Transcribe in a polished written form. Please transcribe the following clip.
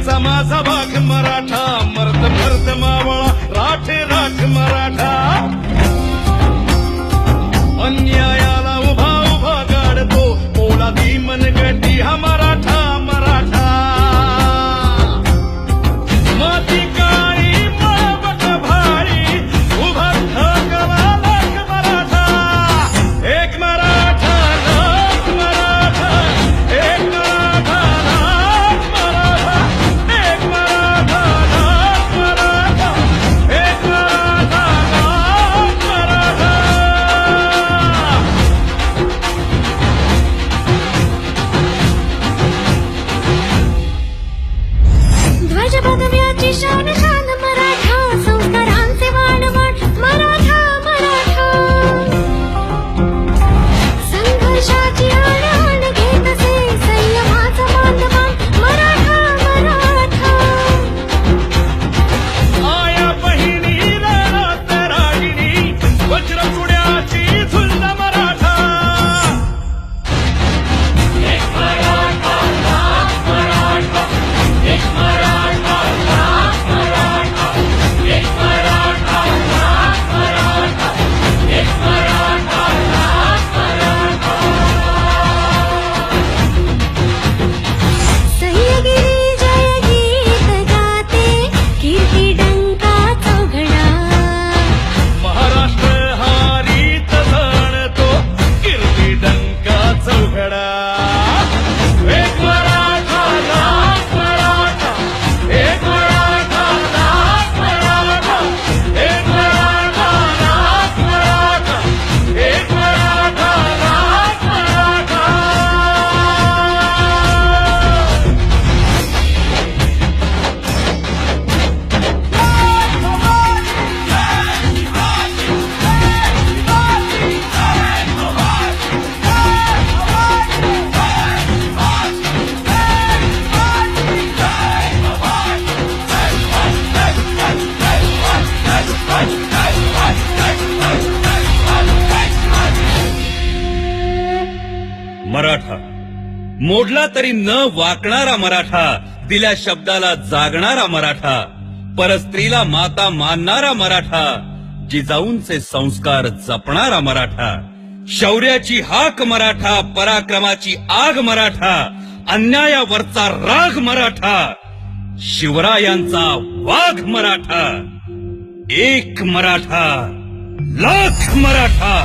न्यायाचा माझा वाघ मराठा, मर्द मर्द मावळा राठे राठ मराठा. अन्यायाला उभा उभा गाडतो, पोलादी मनगटी हा मराठा मराठा. माती काळी मळवट भारी, उभा ठाकला लाख मराठा. एक मराठा लाख मराठा, एक मराठा लाख मराठा, एक मराठा लाख मराठा, एक मराठा लाख मराठा. ध्वज पदव्याची शान शान मराठा, संस्कारांचे वाणवण मराठा मराठा. संघर्षाची आण घेत असे, संयमाचा मानवान मराठा मराठा. आया बहिणी रानात रागिणी, वज्रपुड्याची झुंज मराठा. एक मराठा लाख मराठा, एक मराठा लाख मराठा, एक मराठा लाख मराठा, एक मराठा लाख मराठा. सह्यगिरी जय गीत गाते, कीर्ती डंका चौघडा. महाराष्ट्र हारीत जाणतो, कीर्ती डंका चौघडा. एक मराठा लाख मराठा, एक मराठा लाख मराठा, एक मराठा लाख मराठा, एक मराठा लाख मराठा. मराठा मोडला तरी न वाकणारा मराठा, दिल्या शब्दाला जागणारा मराठा, परस्त्रीला माता मानणारा मराठा, जिजाऊंचे संस्कार जपणारा मराठा. शौर्याची हाक मराठा, पराक्रमाची आग मराठा, अन्यायावरचा राग मराठा, शिवरायांचा वाघ मराठा. एक मराठा लाख मराठा.